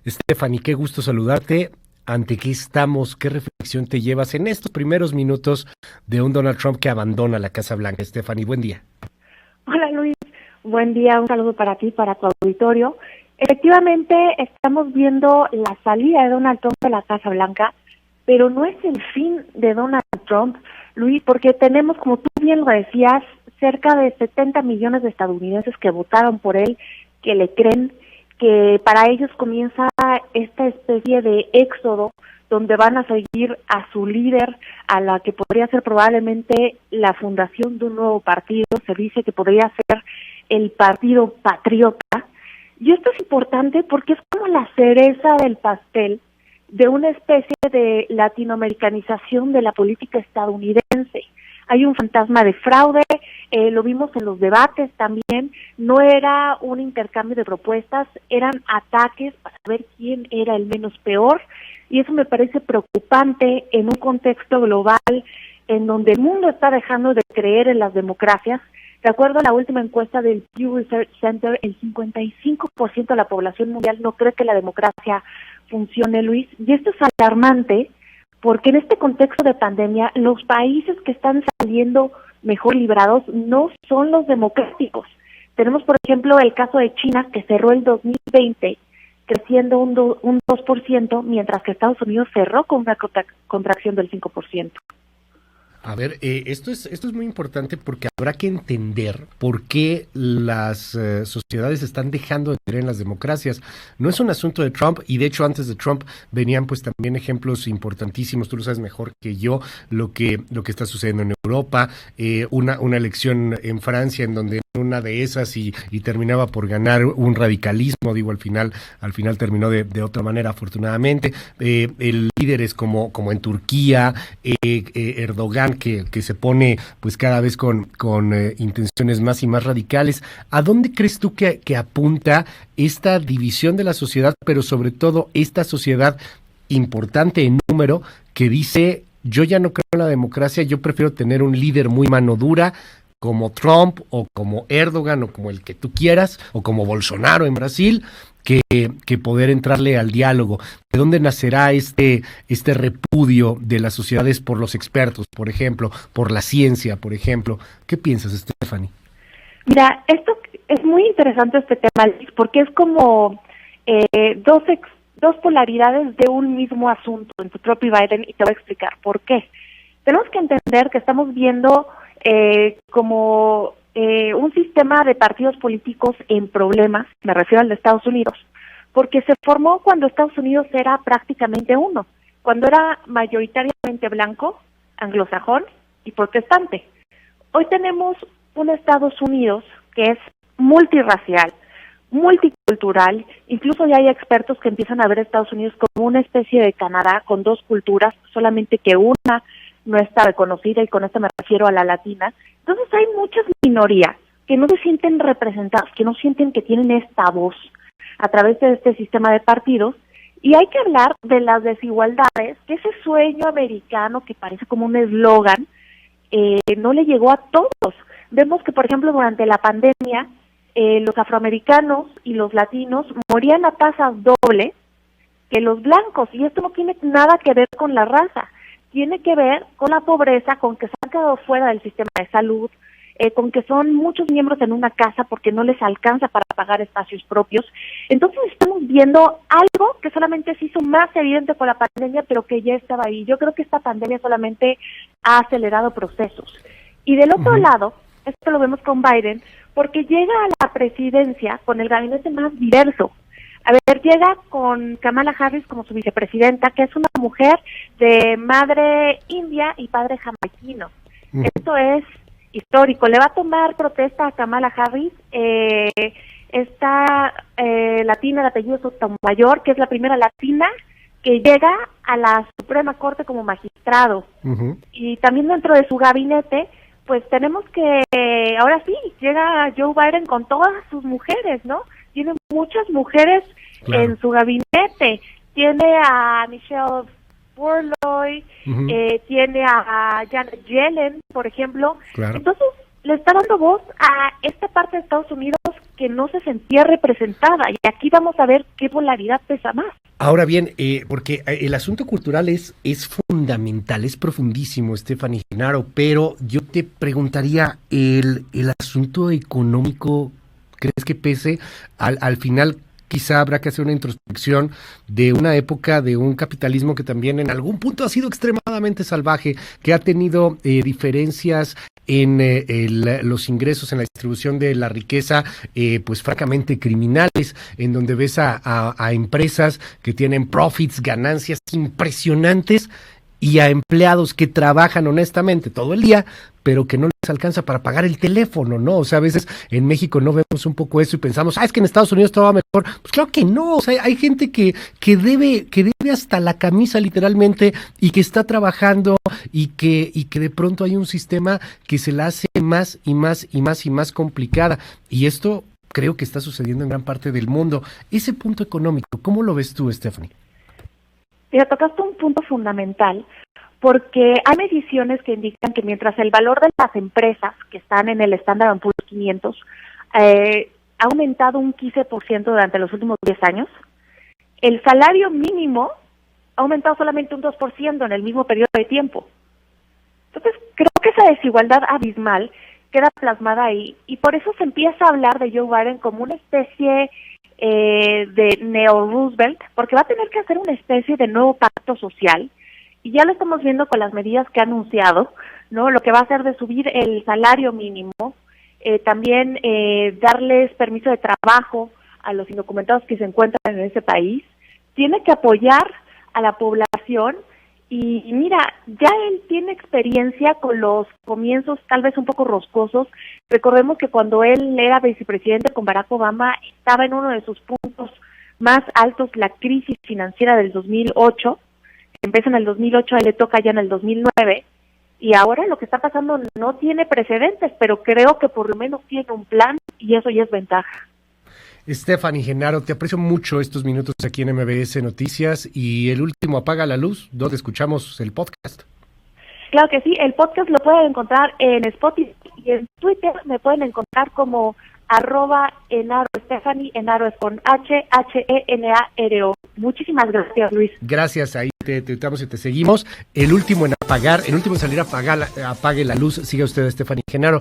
Stephanie, qué gusto saludarte. ¿Ante qué estamos? ¿Qué reflexión te llevas en estos primeros minutos de un Donald Trump que abandona la Casa Blanca? Stephanie, buen día. Hola Luis, buen día, un saludo para ti, para tu auditorio. Efectivamente, estamos viendo la salida de Donald Trump de la Casa Blanca, pero no es el fin de Donald Trump, Luis, porque tenemos, como tú bien lo decías, cerca de 70 millones de estadounidenses que votaron por él, que le creen, que para ellos comienza esta especie de éxodo donde van a seguir a su líder, a la que podría ser probablemente la fundación de un nuevo partido. Se dice que podría ser el Partido Patriota. Y esto es importante porque es como la cereza del pastel de una especie de latinoamericanización de la política estadounidense. Hay un fantasma de fraude, lo vimos en los debates también, no era un intercambio de propuestas, eran ataques para ver quién era el menos peor, y eso me parece preocupante en un contexto global en donde el mundo está dejando de creer en las democracias. De acuerdo a la última encuesta del Pew Research Center, el 55% de la población mundial no cree que la democracia funcione, Luis, y esto es alarmante porque en este contexto de pandemia los países que están saliendo mejor librados no son los democráticos. Tenemos, por ejemplo, el caso de China, que cerró el 2020 creciendo un 2%, mientras que Estados Unidos cerró con una contracción del 5%. A ver, esto es muy importante porque habrá que entender por qué las sociedades están dejando de creer en las democracias. No es un asunto de Trump, y de hecho antes de Trump venían pues también ejemplos importantísimos, tú lo sabes mejor que yo, lo que está sucediendo en Europa, una elección en Francia en donde una de esas y terminaba por ganar un radicalismo, digo, al final terminó de otra manera, afortunadamente. El líderes como en Turquía, Erdogan, que se pone pues cada vez con intenciones más y más radicales. ¿A dónde crees tú que apunta esta división de la sociedad, pero sobre todo esta sociedad importante en número que dice: yo ya no creo en la democracia, yo prefiero tener un líder muy mano dura, como Trump o como Erdogan o como el que tú quieras, o como Bolsonaro en Brasil, que poder entrarle al diálogo? ¿De dónde nacerá este repudio de las sociedades por los expertos, por ejemplo, por la ciencia, por ejemplo? ¿Qué piensas, Stephanie? Mira, esto es muy interesante este tema, Luis, porque es como dos polaridades de un mismo asunto entre Trump y Biden, y te voy a explicar por qué. Tenemos que entender que estamos viendo como un sistema de partidos políticos en problemas, me refiero al de Estados Unidos, porque se formó cuando Estados Unidos era prácticamente uno, cuando era mayoritariamente blanco, anglosajón y protestante. Hoy tenemos un Estados Unidos que es multirracial, multicultural, incluso ya hay expertos que empiezan a ver a Estados Unidos como una especie de Canadá con dos culturas, solamente que una no está reconocida, y con esto me refiero a la latina. Entonces hay muchas minorías que no se sienten representadas, que no sienten que tienen esta voz a través de este sistema de partidos, y hay que hablar de las desigualdades, que ese sueño americano que parece como un eslogan, no le llegó a todos. Vemos que, por ejemplo, durante la pandemia, los afroamericanos y los latinos morían a tasas dobles que los blancos, y esto no tiene nada que ver con la raza, tiene que ver con la pobreza, con que se han quedado fuera del sistema de salud, con que son muchos miembros en una casa porque no les alcanza para pagar espacios propios. Entonces estamos viendo algo que solamente se hizo más evidente con la pandemia, pero que ya estaba ahí. Yo creo que esta pandemia solamente ha acelerado procesos. Y del otro lado, esto lo vemos con Biden, porque llega a la presidencia con el gabinete más diverso. A ver, llega con Kamala Harris como su vicepresidenta, que es una mujer de madre india y padre jamaiquino. Esto es histórico. Le va a tomar protesta a Kamala Harris, esta latina de apellido Sotomayor, que es la primera latina que llega a la Suprema Corte como magistrado. Y también dentro de su gabinete, pues tenemos que, ahora sí, llega Joe Biden con todas sus mujeres, ¿no? Tiene muchas mujeres en su gabinete. Tiene a Michelle Burloy, tiene a Janet Yellen, por ejemplo. Entonces, le está dando voz a esta parte de Estados Unidos que no se sentía representada, y aquí vamos a ver qué polaridad pesa más. Ahora bien, porque el asunto cultural es fundamental, es profundísimo, Stephanie Genaro, pero yo te preguntaría, el asunto económico, ¿crees que pese? Al final quizá habrá que hacer una introspección de una época de un capitalismo que también en algún punto ha sido extremadamente salvaje, que ha tenido diferencias en los ingresos, en la distribución de la riqueza, pues francamente criminales, en donde ves a empresas que tienen profits, ganancias impresionantes, y a empleados que trabajan honestamente todo el día, pero que no les alcanza para pagar el teléfono, ¿no? O sea, a veces en México no vemos un poco eso y pensamos, es que en Estados Unidos todo va mejor. Pues claro que no, o sea, hay gente que debe hasta la camisa literalmente, y que está trabajando, y que de pronto hay un sistema que se la hace más y más y más y más complicada. Y esto creo que está sucediendo en gran parte del mundo. Ese punto económico, ¿cómo lo ves tú, Stephanie? Mira, tocaste un punto fundamental, porque hay mediciones que indican que mientras el valor de las empresas que están en el Standard & Poor's 500 ha aumentado un 15% durante los últimos 10 años, el salario mínimo ha aumentado solamente un 2% en el mismo periodo de tiempo. Entonces, creo que esa desigualdad abismal queda plasmada ahí, y por eso se empieza a hablar de Joe Biden como una especie de neo-Roosevelt, porque va a tener que hacer una especie de nuevo pacto social, y ya lo estamos viendo con las medidas que ha anunciado, ¿no? Lo que va a hacer de subir el salario mínimo, también darles permiso de trabajo a los indocumentados que se encuentran en ese país, tiene que apoyar a la población. Y mira, ya él tiene experiencia con los comienzos tal vez un poco roscosos. Recordemos que cuando él era vicepresidente con Barack Obama, estaba en uno de sus puntos más altos, la crisis financiera del 2008. Empieza en el 2008, a él le toca ya en el 2009. Y ahora lo que está pasando no tiene precedentes, pero creo que por lo menos tiene un plan, y eso ya es ventaja. Stephanie Genaro, te aprecio mucho estos minutos aquí en MBS Noticias, y el último, Apaga la Luz, donde escuchamos el podcast. Claro que sí, el podcast lo pueden encontrar en Spotify, y en Twitter me pueden encontrar como @Henaro Stephanie. Henaro es con Henaro. Muchísimas gracias, Luis. Gracias, ahí te tuitamos y te seguimos. El último en salir a apague la luz, siga usted a Stephanie Genaro.